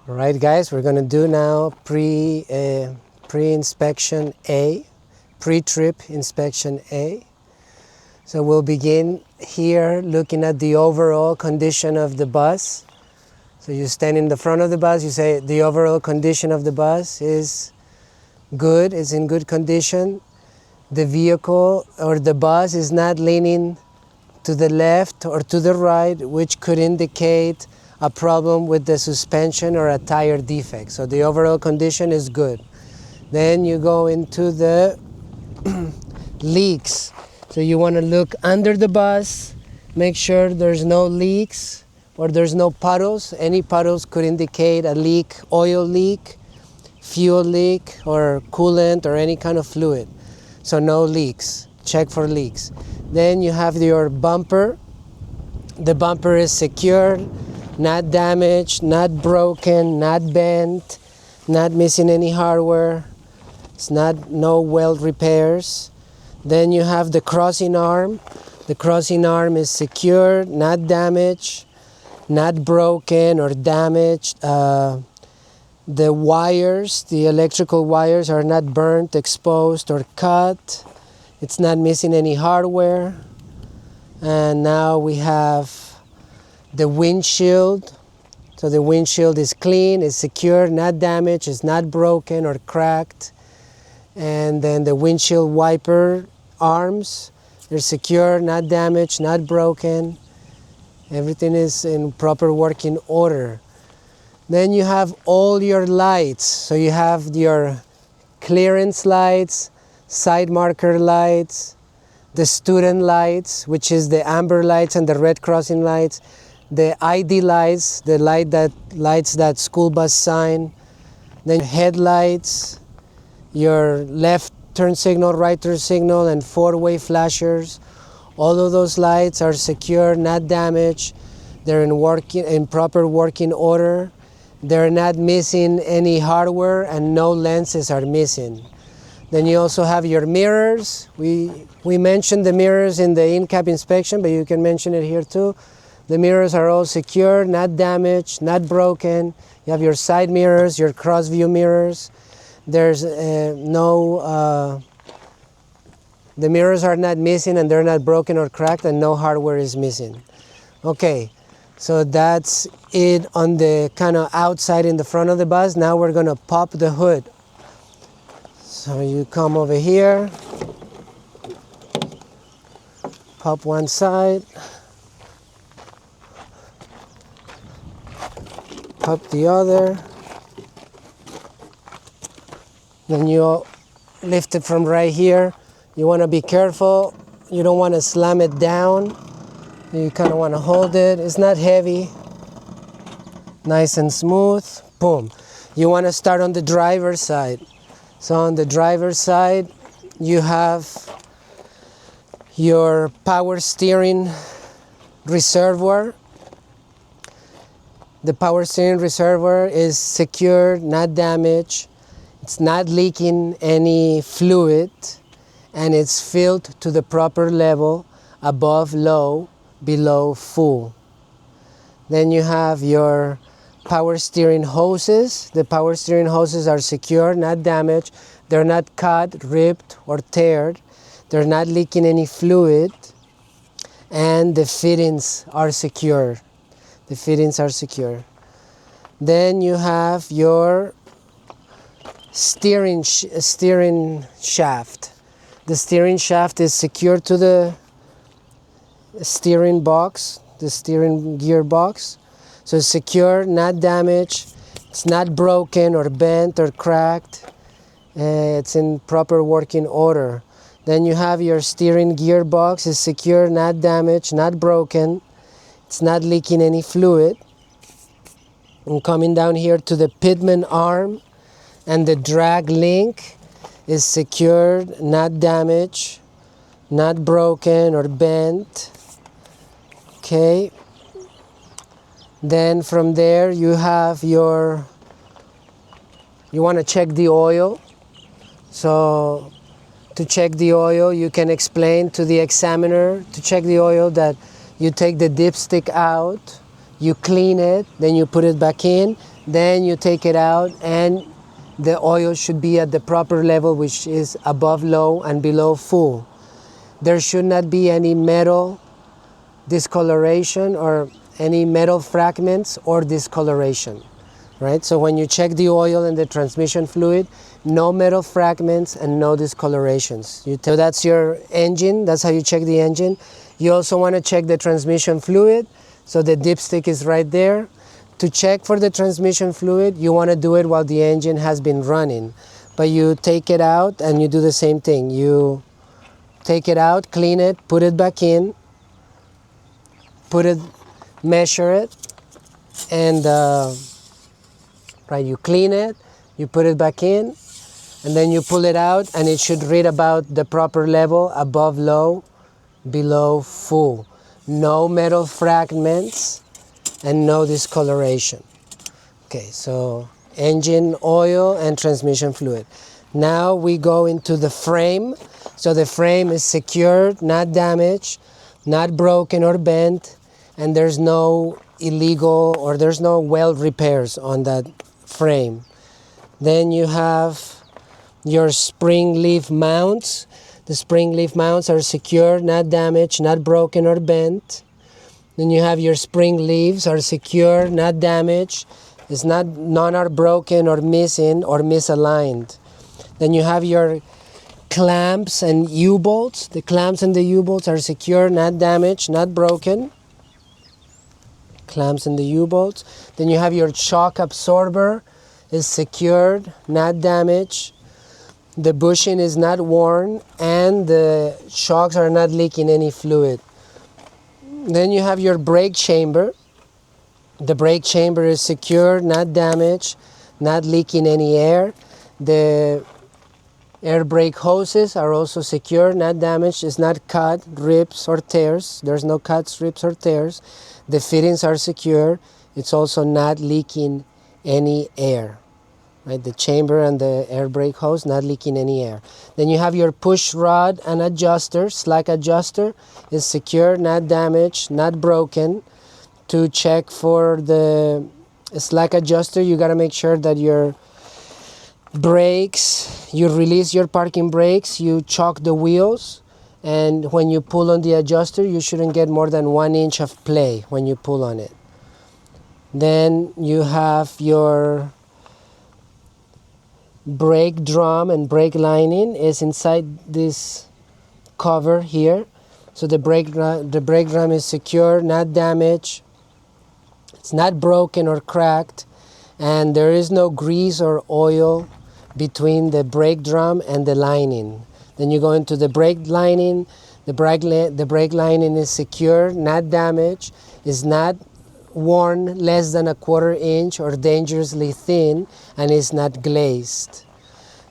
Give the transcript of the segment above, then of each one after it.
All right, guys, we're going to do now pre-inspection A, pre-trip inspection A. So we'll begin here looking at the overall condition of the bus. So you stand in the front of the bus, you say the overall condition of the bus is good, is in good condition. The vehicle or the bus is not leaning to the left or to the right, which could indicate a problem with the suspension or a tire defect. So the overall condition is good. Then you go into the leaks. So you want to look under the bus, make sure there's no leaks or there's no puddles. Any puddles could indicate a leak, oil leak, fuel leak, or coolant or any kind of fluid. So no leaks. Check for leaks. Then you have your bumper. The bumper is secured, not damaged, not broken, not bent, not missing any hardware. It's no weld repairs. Then you have the crossing arm. The crossing arm is secured, not damaged, not broken or damaged. The wires, the electrical wires are not burnt, exposed, or cut. It's not missing any hardware. And now we have the windshield. So the windshield is clean, is secure, not damaged, is not broken or cracked. And then the windshield wiper arms, they're secure, not damaged, not broken. Everything is in proper working order. Then you have all your lights. So you have your clearance lights, side marker lights, the student lights, which is the amber lights and the red crossing lights, the ID lights, the light that lights that school bus sign, then headlights, your left turn signal, right turn signal, and four-way flashers. All of those lights are secure, not damaged. They're in proper working order. They're not missing any hardware and no lenses are missing. Then you also have your mirrors. We mentioned the mirrors in the in-cab inspection, but you can mention it here too. The mirrors are all secure, not damaged, not broken. You have your side mirrors, your cross view mirrors. There's the mirrors are not missing and they're not broken or cracked and no hardware is missing. Okay, so that's it on the kind of outside in the front of the bus. Now we're gonna pop the hood. So you come over here, pop one side, pop the other, then you lift it from right here. You want to be careful, you don't want to slam it down, you kind of want to hold it. It's not heavy, nice and smooth, boom. You want to start on the driver's side. So on the driver's side, you have your power steering reservoir. The power steering reservoir is secure, not damaged. It's not leaking any fluid, and it's filled to the proper level, above low, below full. Then you have your power steering hoses. The power steering hoses are secure, not damaged. They're not cut, ripped, or teared. They're not leaking any fluid. And the fittings are secure. The fittings are secure. Then you have your steering shaft. The steering shaft is secure to the steering box, the steering gear box. So it's secure, not damaged, it's not broken or bent or cracked. It's in proper working order. Then you have your steering gear box is secure, not damaged, not broken. It's not leaking any fluid. And coming down here to the pitman arm and the drag link is secured, not damaged, not broken or bent. Okay. Then from there you have you want to check the oil. So to check the oil, you can explain to the examiner to check the oil that you take the dipstick out, you clean it, then you put it back in, Then you take it out, and the oil should be at the proper level, which is above low and below full. There should not be any metal discoloration or any metal fragments or discoloration, right? So when you check the oil and the transmission fluid, no metal fragments and no discolorations. So that's your engine. That's how you check the engine. You also want to check the transmission fluid. So the dipstick is right there. To check for the transmission fluid, you want to do it while the engine has been running. But you take it out and you do the same thing. You take it out, clean it, put it back in, measure it, and right, you clean it, you put it back in, and then you pull it out, and it should read about the proper level, above low, below full. No metal fragments and no discoloration. Okay, so engine oil and transmission fluid. Now we go into the frame. So the frame is secured, not damaged, not broken or bent, and there's no illegal or there's no weld repairs on that frame. Then you have your spring leaf mounts. The spring leaf mounts are secure, not damaged, not broken or bent. Then you have your spring leaves are secure, not damaged. None are broken or missing or misaligned. Then you have your clamps and U-bolts. The clamps and the U-bolts are secure, not damaged, not broken. Clamps and the U-bolts. Then you have your shock absorber is secured, not damaged. The bushing is not worn, and the shocks are not leaking any fluid. Then you have your brake chamber. The brake chamber is secure, not damaged, not leaking any air. The air brake hoses are also secure, not damaged. It's not cut, rips, or tears. There's no cuts, rips, or tears. The fittings are secure. It's also not leaking any air. Right? The chamber and the air brake hose not leaking any air. Then you have your push rod and adjuster. Slack adjuster is secure, not damaged, not broken. To check for the slack adjuster, you got to make sure that your brakes, you release your parking brakes, you chock the wheels, and when you pull on the adjuster, you shouldn't get more than 1 inch of play when you pull on it. Then you have your brake drum and brake lining is inside this cover here. So the brake drum is secure, not damaged. It's not broken or cracked, and there is no grease or oil between the brake drum and the lining. Then you go into the brake lining. The brake lining is secure, not damaged, is not worn less than 1/4 inch or dangerously thin, and is not glazed.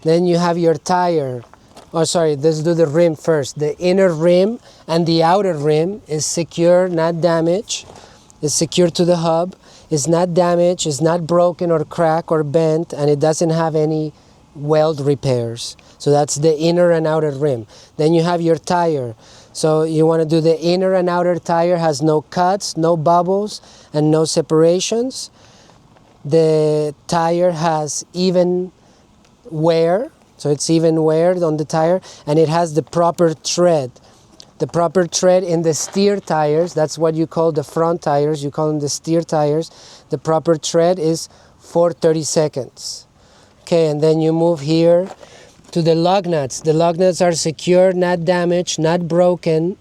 Then you have your tire. Oh, sorry, let's do the rim first. The inner rim and the outer rim is secure, not damaged. It's secure to the hub. It's not damaged, it's not broken or cracked or bent, and it doesn't have any weld repairs. So that's the inner and outer rim. Then you have your tire. So you want to do the inner and outer tire has no cuts, no bubbles, and no separations. The tire has even wear, so it's even wear on the tire, and it has the proper tread. The proper tread in the steer tires, that's what you call the front tires, you call them the steer tires. The proper tread is 4/32. Okay, and then you move here to the lug nuts. The lug nuts are secure, not damaged, not broken.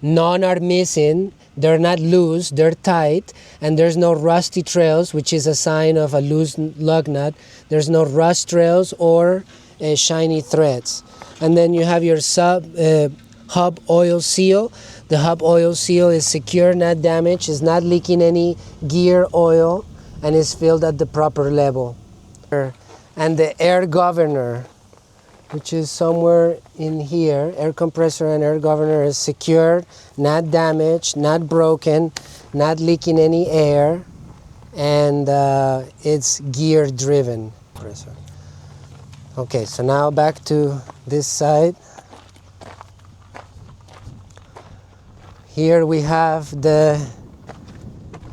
None are missing. They're not loose, they're tight, and there's no rusty trails, which is a sign of a loose lug nut. There's no rust trails or shiny threads. And then you have your hub oil seal. The hub oil seal is secure, not damaged, is not leaking any gear oil, and is filled at the proper level. And the air governor, which is somewhere in here, air compressor and air governor is secured, not damaged, not broken, not leaking any air, and it's gear driven. Okay, so now back to this side. Here we have the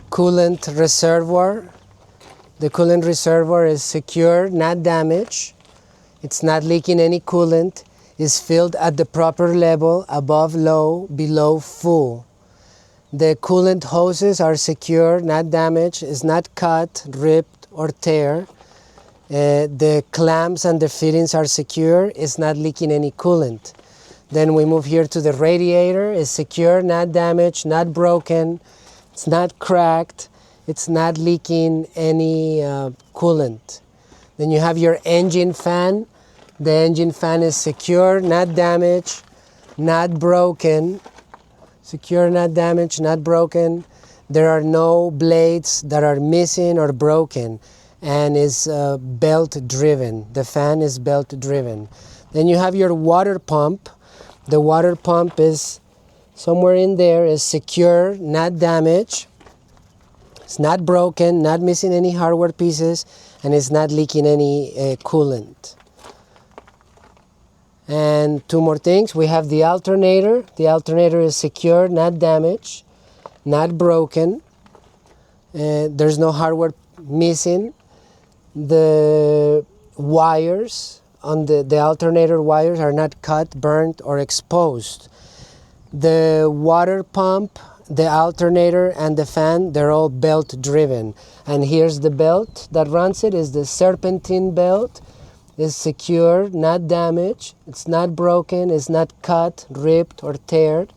coolant reservoir. The coolant reservoir is secure, not damaged. It's not leaking any coolant. It's filled at the proper level, above low, below full. The coolant hoses are secure, not damaged. It's not cut, ripped, or tear. The clamps and the fittings are secure. It's not leaking any coolant. Then we move here to the radiator. It's secure, not damaged, not broken. It's not cracked. It's not leaking any coolant. Then you have your engine fan. The engine fan is secure, not damaged, not broken. Secure, not damaged, not broken. There are no blades that are missing or broken, and is belt driven. The fan is belt driven. Then you have your water pump. The water pump is somewhere in there, is secure, not damaged. It's not broken, not missing any hardware pieces, and it's not leaking any coolant. And two more things. We have the alternator. The alternator is secure, not damaged, not broken. There's no hardware missing. The wires on the alternator wires are not cut, burnt, or exposed. The water pump, the alternator, and the fan, they're all belt driven. And here's the belt that runs it, is the serpentine belt. Is secure, not damaged, it's not broken, it's not cut, ripped, or teared.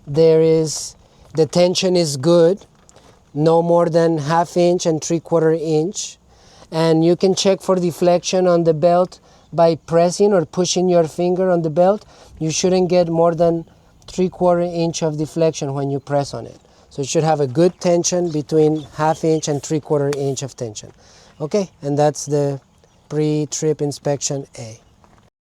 The tension is good, no more than 1/2 inch and 3/4 inch. And you can check for deflection on the belt by pressing or pushing your finger on the belt. You shouldn't get more than 3/4 inch of deflection when you press on it. So it should have a good tension between 1/2 inch and 3/4 inch of tension. Okay, and that's the pre-trip inspection A.